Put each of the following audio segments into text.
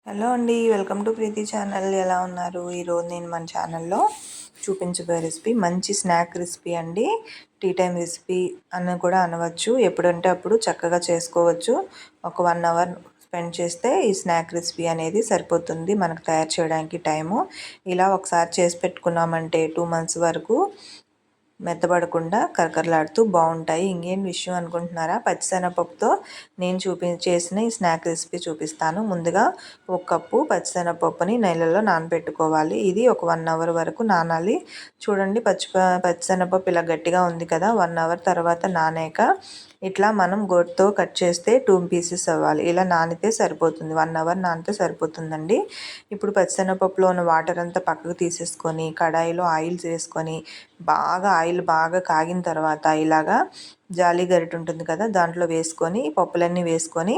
Hello అండి, welcome to Preethi channel. ఎలా ఉన్నారు? ఈరోజు నేను మన ఛానల్లో చూపించబోయే రెసిపీ మంచి స్నాక్ రెసిపీ అండి. టీ టైం రెసిపీ అని కూడా అనవచ్చు. ఎప్పుడంటే అప్పుడు చక్కగా చేసుకోవచ్చు. ఒక 1 అవర్ స్పెండ్ చేస్తే ఈ స్నాక్ రెసిపీ అనేది సరిపోతుంది మనకు తయారు చేయడానికి టైము. ఇలా ఒకసారి చేసి పెట్టుకున్నామంటే 2 మంత్స్ వరకు మెత్తబడకుండా కరకరలాడుతూ బాగుంటాయి. ఇంకేం విషయం అనుకుంటున్నారా? పచ్చిశనగపప్పుతో నేను చేసిన ఈ స్నాక్ రెసిపీ చూపిస్తాను. ముందుగా 1 కప్పు పచ్చిశనగపప్పుని నీళ్ళలో నానబెట్టుకోవాలి. ఇది ఒక 1 అవర్ వరకు నానాలి. చూడండి, పచ్చిశనగపప్పు ఇలా గట్టిగా ఉంది కదా. 1 అవర్ తర్వాత నానాక ఇట్లా మనం గోటుతో కట్ చేస్తే 2 పీసెస్ అవ్వాలి. ఇలా నానితే సరిపోతుంది. 1 అవర్ నానితే సరిపోతుందండి. ఇప్పుడు పచ్చిశనగపప్పులో ఉన్న వాటర్ అంతా పక్కకు తీసేసుకొని కడాయిలో ఆయిల్ వేసుకొని ఆయిల్ బాగా కాగిన తర్వాత ఇలాగా జాలి గరిటె ఉంటుంది కదా, దాంట్లో వేసుకొని పప్పులన్నీ వేసుకొని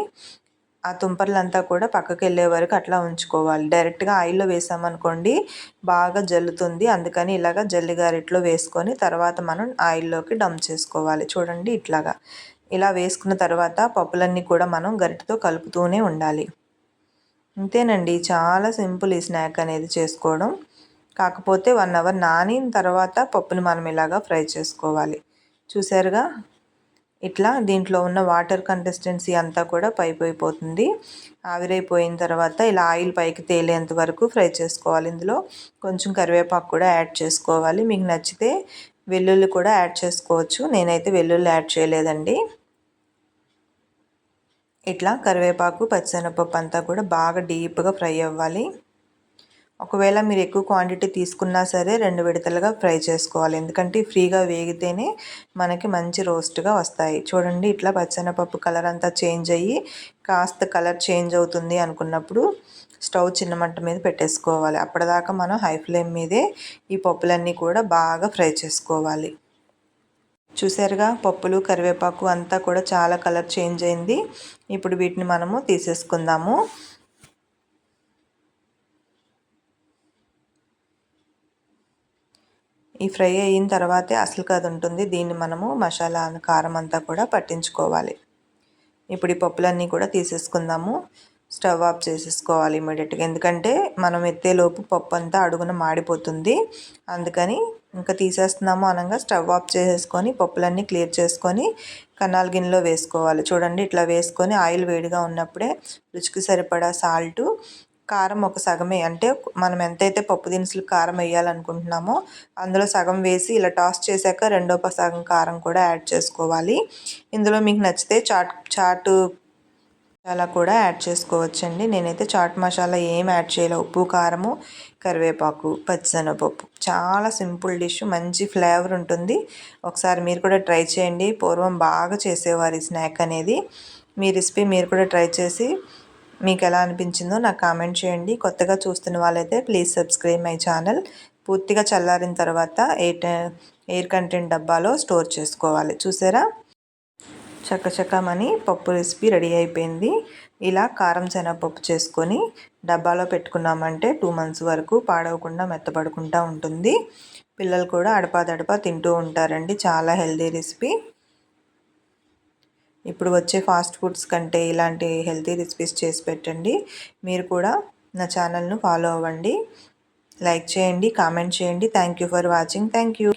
ఆ తుంపర్లంతా కూడా పక్కకి వెళ్ళే వరకు అట్లా ఉంచుకోవాలి. డైరెక్ట్గా ఆయిల్లో వేసామనుకోండి బాగా జల్లుతుంది. అందుకని ఇలాగ జల్లి గరిటెలో వేసుకొని తర్వాత మనం ఆయిల్లోకి డంప్ చేసుకోవాలి. చూడండి, ఇలా వేసుకున్న తర్వాత పప్పులన్నీ కూడా మనం గరిటెతో కలుపుతూనే ఉండాలి. అంతేనండి, చాలా సింపుల్ ఈ స్నాక్ అనేది చేసుకోవడం. కాకపోతే 1 అవర్ నానిన తర్వాత పప్పుని మనం ఇలాగా ఫ్రై చేసుకోవాలి. చూసారుగా, ఇట్లా దీంట్లో ఉన్న వాటర్ కన్సిస్టెన్సీ అంతా కూడా పైపోయిపోతుంది. ఆవిరైపోయిన తర్వాత ఇలా ఆయిల్ పైకి తేలేంత వరకు ఫ్రై చేసుకోవాలి. ఇందులో కొంచెం కరివేపాకు కూడా యాడ్ చేసుకోవాలి. మీకు నచ్చితే వెల్లుల్లి కూడా యాడ్ చేసుకోవచ్చు. నేనైతే వెల్లుల్లి యాడ్ చేయలేదండి. ఇట్లా కరివేపాకు పచ్చిశనగపప్పు అంతా కూడా బాగా డీప్గా ఫ్రై అవ్వాలి. ఒకవేళ మీరు ఎక్కువ క్వాంటిటీ తీసుకున్నా సరే 2 విడతలుగా ఫ్రై చేసుకోవాలి. ఎందుకంటే ఫ్రీగా వేగితేనే మనకి మంచి రోస్ట్గా వస్తాయి. చూడండి, ఇట్లా పచ్చిశనగపప్పు కలర్ అంతా చేంజ్ అయ్యి కాస్త కలర్ చేంజ్ అవుతుంది అనుకున్నప్పుడు స్టవ్ చిన్న మంట మీద పెట్టేసుకోవాలి. అప్పటిదాకా మనం హై ఫ్లేమ్ మీదే ఈ పప్పులన్నీ కూడా బాగా ఫ్రై చేసుకోవాలి. చూసారుగా, పప్పులు కరివేపాకు అంతా కూడా చాలా కలర్ చేంజ్ అయింది. ఇప్పుడు వీటిని మనము తీసేసుకుందాము. ఈ ఫ్రై అయిన తర్వాతే అసలు అది ఉంటుంది. దీన్ని మనము మసాలా కారం అంతా కూడా పట్టించుకోవాలి. ఇప్పుడు ఈ పప్పులన్నీ కూడా తీసేసుకుందాము. స్టవ్ ఆఫ్ చేసేసుకోవాలి ఇమీడియట్గా. ఎందుకంటే మనం ఎత్తేలోపు పప్పు అంతా అడుగున మాడిపోతుంది. అందుకని ఇంకా తీసేస్తున్నాము అనగా స్టవ్ ఆఫ్ చేసేసుకొని పప్పులన్నీ క్లియర్ చేసుకొని కన్నాల గిన్నెలో వేసుకోవాలి. చూడండి, ఇట్లా వేసుకొని ఆయిల్ వేడిగా ఉన్నప్పుడే రుచికి సరిపడా సాల్టు, కారం ఒక సగమే, అంటే మనం ఎంతైతే పప్పు దినుసులు కారం వేయాలనుకుంటున్నామో అందులో సగం వేసి ఇలా టాస్ చేశాక రెండో సగం కారం కూడా యాడ్ చేసుకోవాలి. ఇందులో మీకు నచ్చితే చాట్ మసాలా కూడా యాడ్ చేసుకోవచ్చండి. నేనైతే చాట్ మసాలా ఏం యాడ్ చేయలేదు. ఉప్పు, కారము, కరివేపాకు, పచ్చిశనగపప్పు. చాలా సింపుల్ డిష్, మంచి ఫ్లేవర్ ఉంటుంది. ఒకసారి మీరు కూడా ట్రై చేయండి. పూర్వం బాగా చేసేవారు ఈ స్నాక్ అనేది. మీ రెసిపీ మీరు కూడా ట్రై చేసి మీకు ఎలా అనిపించిందో నాకు కామెంట్ చేయండి. కొత్తగా చూస్తున్న వాళ్ళైతే ప్లీజ్ సబ్స్క్రైబ్ మై ఛానల్. పూర్తిగా చల్లారిన తర్వాత ఎయిర్ కంటెంట్ డబ్బాలో స్టోర్ చేసుకోవాలి. చూసారా, చక్కచక్కమని పప్పు రెసిపీ రెడీ అయిపోయింది. ఇలా కారం శనగపప్పు చేసుకొని డబ్బాలో పెట్టుకున్నామంటే 2 మంత్స్ వరకు పాడవకుండా మెత్తపడకుండా ఉంటుంది. పిల్లలు కూడా అడపాదడపా తింటూ ఉంటారండి. చాలా హెల్దీ రెసిపీ. ఇప్పుడు వచ్చే ఫాస్ట్ ఫుడ్స్ కంటే ఇలాంటి హెల్తీ రెసిపీస్ చేసి పెట్టండి. మీరు కూడా నా ఛానల్ను ఫాలో అవ్వండి. లైక్ చేయండి, కామెంట్ చేయండి. Thank you for watching. Thank you.